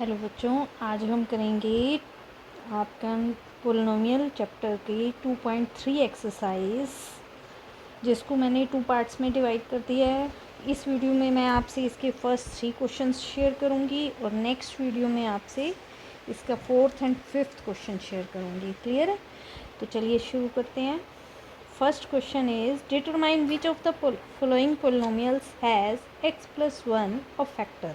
Hello बच्चों, आज हम करेंगे आपका पोलिनोमियल चैप्टर की 2.3 एक्सरसाइज, जिसको मैंने 2 पार्ट्स में डिवाइड कर दिया है। इस वीडियो में मैं आपसे इसके फर्स्ट 3 क्वेश्चंस शेयर करूंगी और नेक्स्ट वीडियो में आपसे इसका 4th and 5th question share करूंगी। क्लियर है? तो चलिए शुरू करते हैं। First question is determine which of the following polynomials has x+1 of factor.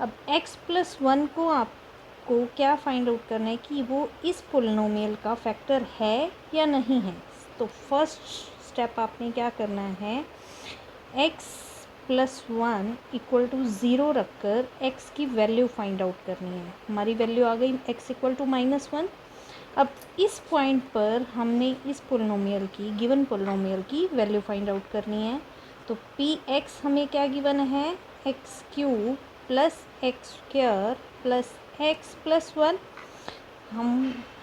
अब x+1 को आपको क्या फाइंड आउट करना है कि वो इस पोलिनोमियल का फैक्टर है या नहीं है। तो फर्स्ट स्टेप आपने क्या करना है, x+1 इक्वल टू 0 रखकर x की वैल्यू फाइंड आउट करनी है। हमारी वैल्यू आ गई x इक्वल टू -1। अब इस पॉइंट पर हमने इस पोलिनोमियल की, गिवन पोलिनोमियल की वैल्यू फाइंड आउट करनी है। तो px हमें क्या गिवन है, x³ plus x² plus x+1।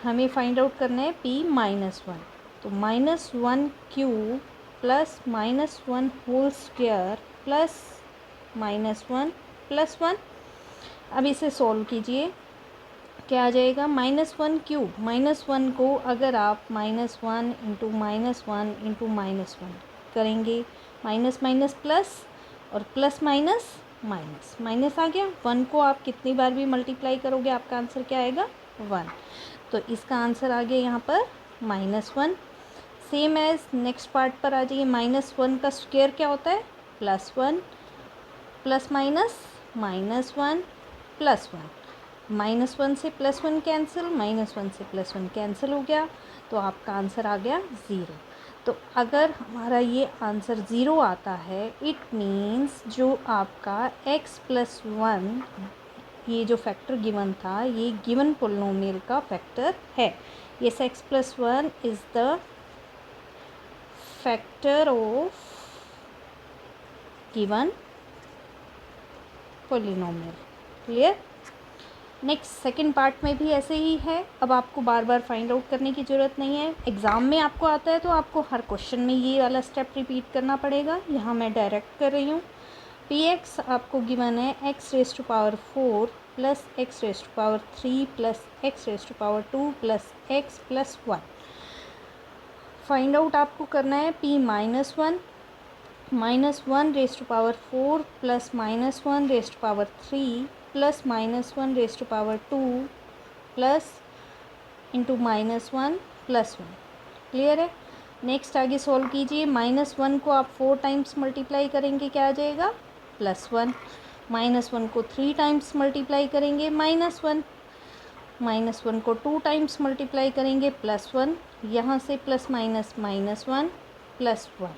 हमें फाइंड आउट करना है p-1। तो -1³ plus -1 whole square plus -1 plus 1। अब इसे सॉल्व कीजिए, क्या आ जाएगा, -1³ -1 को अगर आप -1 इंटू -1 इंटू -1 करेंगे, माइनस माइनस प्लस और प्लस माइनस माइनस, माइनस आ गया। 1 को आप कितनी बार भी मल्टीप्लाई करोगे आपका आंसर क्या आएगा, 1। तो इसका आंसर आ गया यहाँ पर -1। सेम एज नेक्स्ट पार्ट पर आ जाइए। -1 का स्क्वायर क्या होता है, +1, प्लस माइनस -1 प्लस 1, -1 से +1 कैंसिल, -1 से +1 कैंसिल हो गया। तो आपका आंसर आ गया 0। तो अगर हमारा ये आंसर 0 आता है, इट मीन्स जो आपका x+1, ये जो फैक्टर गिवन था, ये गिवन पोलिनोमियल का फैक्टर है। Yes, x+1 is the factor of given polynomial. Clear? Next second part में भी ऐसे ही है। अब आपको बार बार फाइंड आउट करने की ज़रूरत नहीं है। एग्ज़ाम में आपको आता है तो आपको हर क्वेश्चन में ये वाला स्टेप रिपीट करना पड़ेगा। यहाँ मैं डायरेक्ट कर रही हूँ। px आपको गिवन है x⁴ plus x⁴ plus x⁴ plus x+1। Find out आपको करना है p-1 -1⁴ plus -1⁴ plus -1⁴ plus into -1 plus 1। Clear है? नेक्स्ट आगे सॉल्व कीजिए। -1 को आप 4 टाइम्स मल्टीप्लाई करेंगे, क्या आ जाएगा, +1। -1 को 3 टाइम्स मल्टीप्लाई करेंगे, -1। -1 को 2 टाइम्स मल्टीप्लाई करेंगे, +1। यहाँ से प्लस माइनस -1 प्लस 1।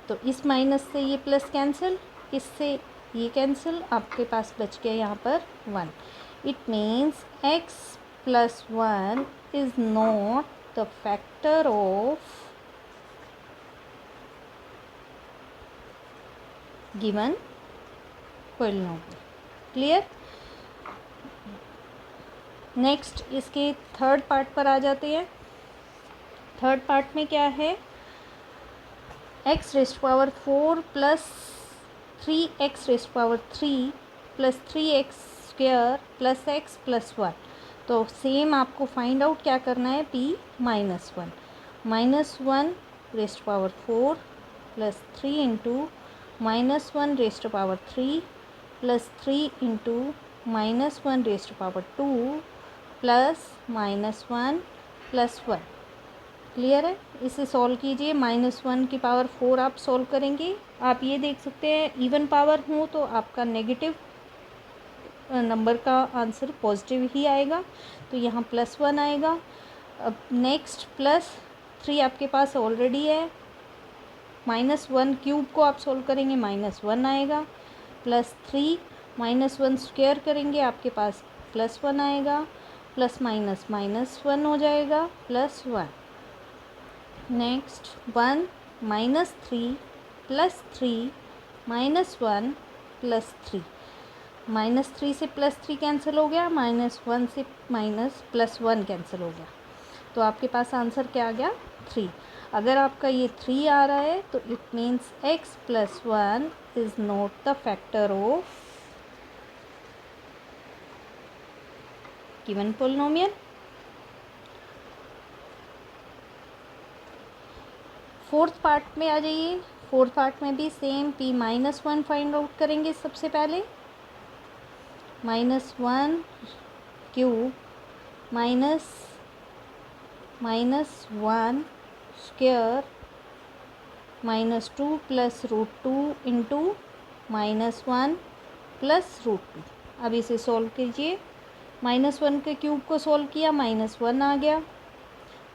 तो इस माइनस से ये प्लस कैंसिल, इससे ये कैंसिल, आपके पास बच गया यहाँ पर 1। It means x+1 is not the factor of given polynomial. Clear? Next इसके थर्ड पार्ट पर आ जाते हैं। थर्ड पार्ट में क्या है, x⁴ plus 3x⁴ plus 3x² plus x+1। तो सेम आपको फाइंड आउट क्या करना है, p-1 -1⁴ plus 3 into -1⁴ plus 3 into -1⁴ plus -1 plus 1। Clear है? इसे सॉल्व कीजिए। -1⁴ आप सॉल्व करेंगे, आप ये देख सकते हैं इवन पावर हो तो आपका नेगेटिव नंबर का आंसर पॉजिटिव ही आएगा, तो यहाँ +1 आएगा। अब नेक्स्ट +3 आपके पास ऑलरेडी है। -1³ को आप सॉल्व करेंगे, -1 आएगा। +3 -1² करेंगे, आपके पास +1 आएगा। प्लस माइनस -1 हो जाएगा, +1। नेक्स्ट 1 -3 प्लस 3 -1 प्लस 3, -3 से +3 कैंसिल हो गया, -1 से +1 कैंसिल हो गया। तो आपके पास आंसर क्या आ गया, 3। अगर आपका ये 3 आ रहा है तो it means x+1 is not the factor of given polynomial. Fourth part में आ जाइए। फोर्थ पार्ट में भी सेम p-1 फाइंड आउट करेंगे सबसे पहले। -1 cube -1 square -2 plus √2 into -1 plus √2। अब इसे सॉल्व कीजिए। -1 के क्यूब को सॉल्व किया, -1 आ गया।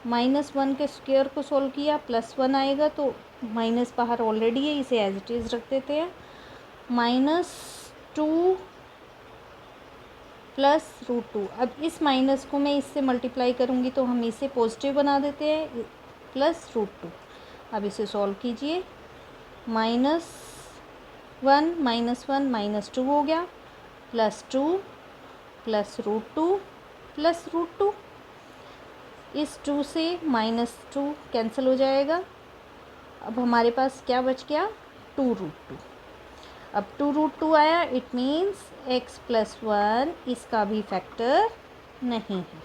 -1 के स्क्वायर को सॉल्व किया, +1 आएगा। तो माइनस बाहर ऑलरेडी है, इसे एज इट इज़ रख देते हैं। -2 प्लस √2। अब इस माइनस को मैं इससे मल्टीप्लाई करूँगी तो हम इसे पॉजिटिव बना देते हैं, प्लस √2। अब इसे सॉल्व कीजिए। -1 -1 -2 हो गया, +2 प्लस √2 प्लस √2। इस 2 से -2 कैंसिल हो जाएगा। अब हमारे पास क्या बच गया, 2√2। अब 2√2 आया, इट मीन्स x + 1 इसका भी फैक्टर नहीं है।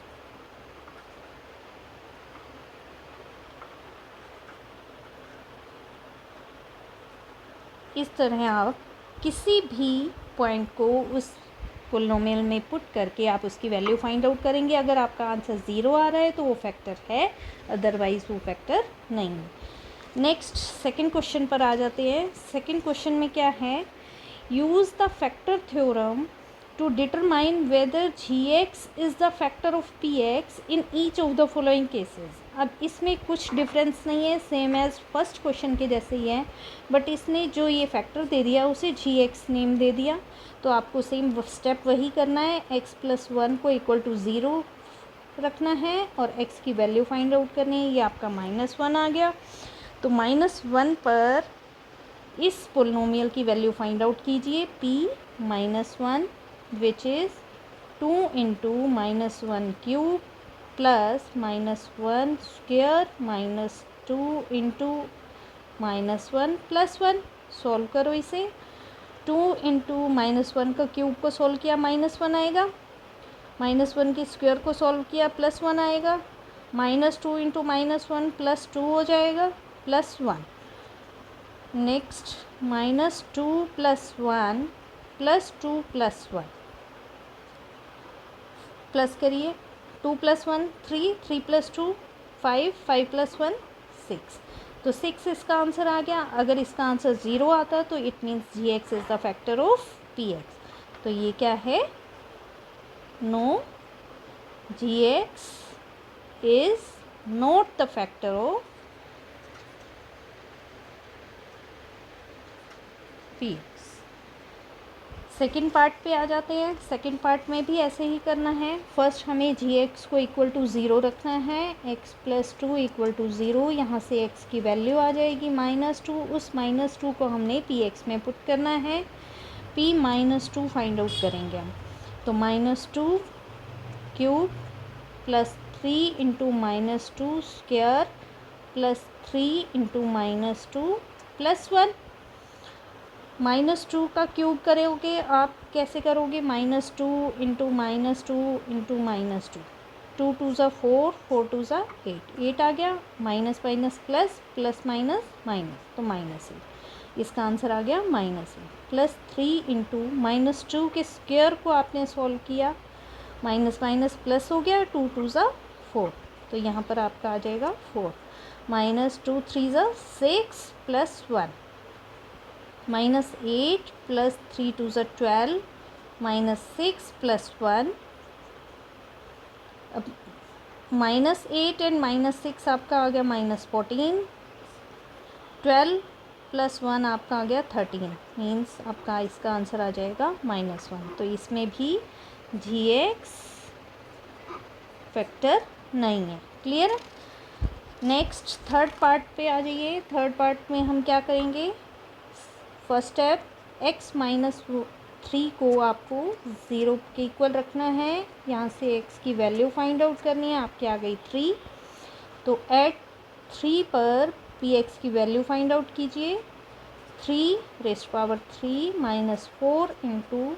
इस तरह आप किसी भी पॉइंट को उस पोलिनोमियल में पुट करके आप उसकी वैल्यू फाइंड आउट करेंगे। अगर आपका आंसर 0 आ रहा है तो वो फैक्टर है, अदरवाइज़ वो फैक्टर नहीं है। नेक्स्ट सेकंड क्वेश्चन पर आ जाते हैं। सेकंड क्वेश्चन में क्या है, use the factor theorem to determine whether gx is the factor of px in each of the following cases. अब इसमें कुछ डिफरेंस नहीं है, सेम एज फर्स्ट क्वेश्चन के जैसे ही है, बट इसने जो ये फैक्टर दे दिया उसे gx नेम दे दिया। तो आपको सेम स्टेप वही करना है, x + 1 को = 0 रखना है और x की वैल्यू फाइंड आउट करनी है। ये आपका -1 आ गया। तो -1 पर इस पोलिनोमियल की वैल्यू फाइंड आउट कीजिए, p-1 which is 2 into -1 cube plus -1 square -2 into -1 plus 1। Solve करो इसे। 2 इंटू -1 का क्यूब को सॉल्व किया, -1 आएगा। -1 के स्क्वायर को सॉल्व किया, +1 आएगा। -2 इंटू -1 +2 हो जाएगा, +1। नेक्स्ट -2 + 1 +2 + 1 प्लस करिए। 2 + 1 3, 3 + 2 5, 5 + 1 6। तो 6 इसका आंसर आ गया। अगर इसका आंसर 0 आता तो it means gx is the factor of px। तो ये क्या है, no, gx is not the factor of px। Second part पे आ जाते हैं। सेकेंड पार्ट में भी ऐसे ही करना है। फर्स्ट हमें gx को = 0 रखना है, x + 2 = 0। यहाँ से x की वैल्यू आ जाएगी -2। उस -2 को हमने px में पुट करना है। p-2 फाइंड आउट करेंगे हम। तो -2 cube plus 3 into -2 square plus 3 into -2 plus 1। -2 का क्यूब करोगे आप, कैसे करोगे, -2 इंटू -2 इंटू -2, 2 2 ज़ा 4, 4 2 ज़ा 8, 8 आ गया। Minus minus plus, plus minus minus, तो -8। इसका आंसर आ गया -8। प्लस 3 इंटू -2 के स्क्वायर को आपने सॉल्व किया, माइनस माइनस प्लस हो गया, 2 2 ज़ा 4, तो यहाँ पर आपका आ जाएगा 4। -2 3 ज़ा 6 प्लस 1, -8 प्लस 3 2 ज़ा 12, -6 प्लस 1। अब -8 एंड -6 आपका आ गया -14। 12 प्लस 1 आपका आ गया 13, मीन्स आपका इसका आंसर आ जाएगा -1। तो इसमें भी gx फैक्टर नहीं है। क्लियर। नेक्स्ट थर्ड पार्ट पे आ जाइए। थर्ड पार्ट में हम क्या करेंगे, फर्स्ट स्टेप, x - 3 को आपको 0 के इक्वल रखना है। यहाँ से x की वैल्यू फाइंड आउट करनी है। आपकी आ गई 3, तो एट 3 पर px की वैल्यू फाइंड आउट कीजिए। 3 raised to power 3 -4 into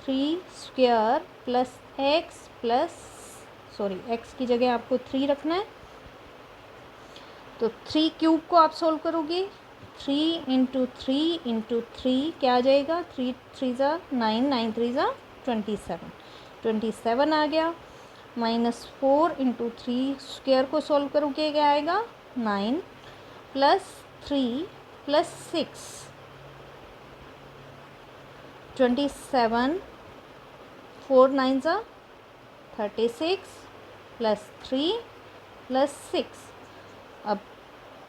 3² plus x plus x की जगह आपको 3 रखना है, तो 3³ को आप सोल्व करोगे। 3 इंटू 3 क्या आ जाएगा, 3 3 ज़ा 9, 9 3 ज़ा 27 आ गया। -4 इंटू 3² को सोल्व करोगे क्या आएगा, 9 प्लस 3 प्लस 6 27, 4 9 ज़ा 36 प्लस 3 प्लस 6। अब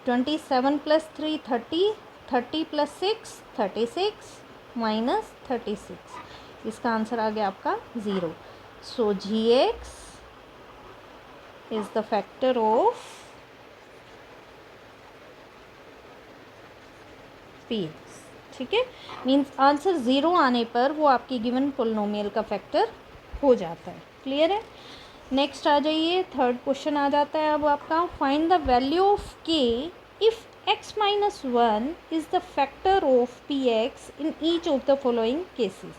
27 प्लस 3 30, 30 प्लस 6 36 माइनस 36, इसका आंसर आ गया आपका 0। सो GX is the factor of PX। ठीक है, मीन्स आंसर 0 आने पर वो आपकी गिवन पोलिनोमियल का फैक्टर हो जाता है। क्लियर है। नेक्स्ट आ जाइए, थर्ड क्वेश्चन आ जाता है अब आपका, find the value of k if x minus 1 is the factor of px in each of the following cases.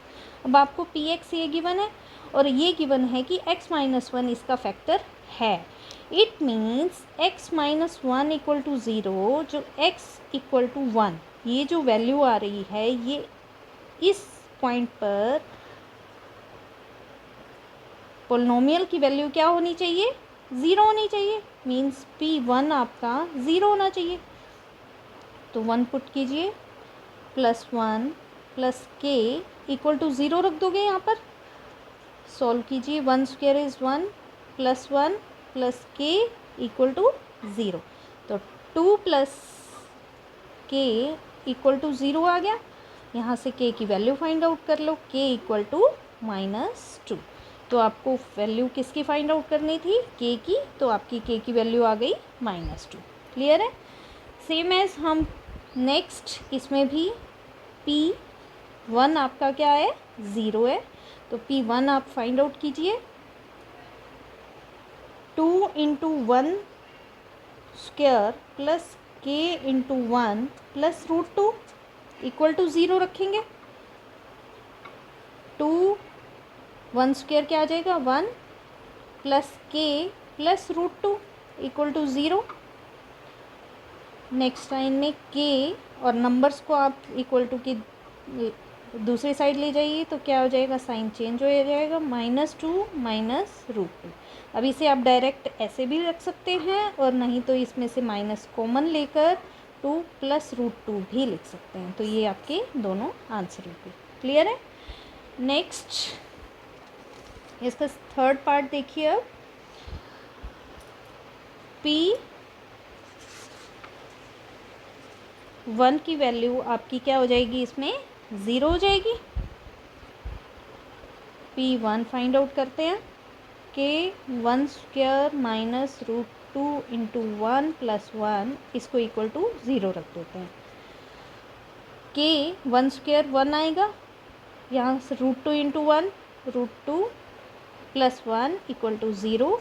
अब आपको px ये गिवन है और ये गिवन है कि x माइनस 1 इसका फैक्टर है। It means x minus 1 equal to 0, जो x इक्वल टू 1 ये जो वैल्यू आ रही है, ये इस पॉइंट पर पोलिनोमियल की वैल्यू क्या होनी चाहिए, 0 होनी चाहिए। मीन्स P1 आपका 0 होना चाहिए। तो 1 पुट कीजिए, +1 प्लस k इक्वल टू 0 रख दोगे यहाँ पर। सॉल्व कीजिए, 1² is 1 plus 1 plus k equal to 0। तो 2 प्लस k इक्वल टू 0 आ गया। यहाँ से k की वैल्यू फाइंड आउट कर लो, k इक्वल टू -2। तो आपको वैल्यू किसकी फाइंड आउट करनी थी, k की, तो आपकी k की वैल्यू आ गई -2। क्लियर है। सेम एज हम नेक्स्ट इसमें भी P1 आपका क्या है, 0 है, तो P1 आप फाइंड आउट कीजिए। 2 into 1² plus k into 1 plus √2 equal to 0 रखेंगे। 2 1² क्या आ जाएगा, 1 plus k plus √2 equal to 0। Next line में k और नंबर्स को आप इक्वल टू की दूसरी साइड ले जाइए, तो क्या हो जाएगा, साइन चेंज हो जाएगा, -2 माइनस √2। अब इसे आप डायरेक्ट ऐसे भी रख सकते हैं, और नहीं तो इसमें से माइनस कॉमन लेकर 2 प्लस √2 भी लिख सकते हैं। तो ये आपके दोनों आंसर होंगे। क्लियर है। नेक्स्ट इसका थर्ड पार्ट देखिए। अब P1 की वैल्यू आपकी क्या हो जाएगी, इसमें 0 हो जाएगी। P1 फाइंड आउट करते हैं, k 1² माइनस √2 इंटू 1 प्लस 1 इसको इक्वल टू 0 रख देते हैं। k 1² 1 आएगा, यहाँ से √2 into 1, √2 plus 1 equal to 0।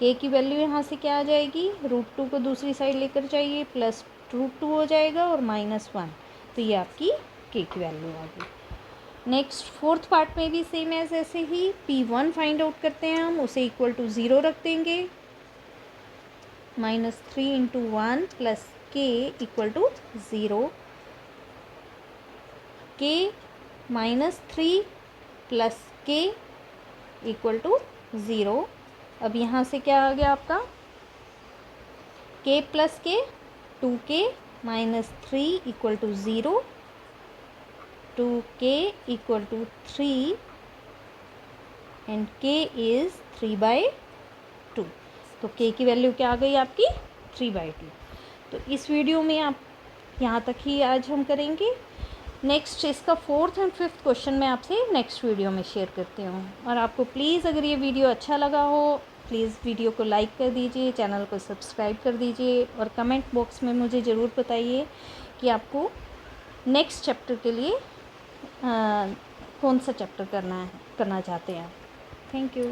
k की वैल्यू यहाँ से क्या आ जाएगी, √2 को दूसरी साइड लेकर जाइए, प्लस √2 हो जाएगा और -1। तो ये आपकी k की वैल्यू आ गई। नेक्स्ट फोर्थ पार्ट में भी सेम एज ऐसे ही P1 फाइंड आउट करते हैं हम, उसे इक्वल टू 0 रख देंगे। -3 into 1 plus k equal to 0। k -3 plus k equal to 0। अब यहाँ से क्या आ गया आपका, k plus k 2k -3 equal to 0, 2k equal to 3 and k is 3/2। तो k की वैल्यू क्या आ गई आपकी, 3/2। तो इस वीडियो में आप यहाँ तक ही आज हम करेंगे। नेक्स्ट इसका फोर्थ एंड फिफ्थ क्वेश्चन मैं आपसे नेक्स्ट वीडियो में शेयर करती हूँ। और आपको प्लीज़ अगर ये वीडियो अच्छा लगा हो, प्लीज़ वीडियो को लाइक कर दीजिए, चैनल को सब्सक्राइब कर दीजिए, और कमेंट बॉक्स में मुझे ज़रूर बताइए कि आपको नेक्स्ट चैप्टर के लिए कौन सा चैप्टर करना चाहते हैं। Thank you.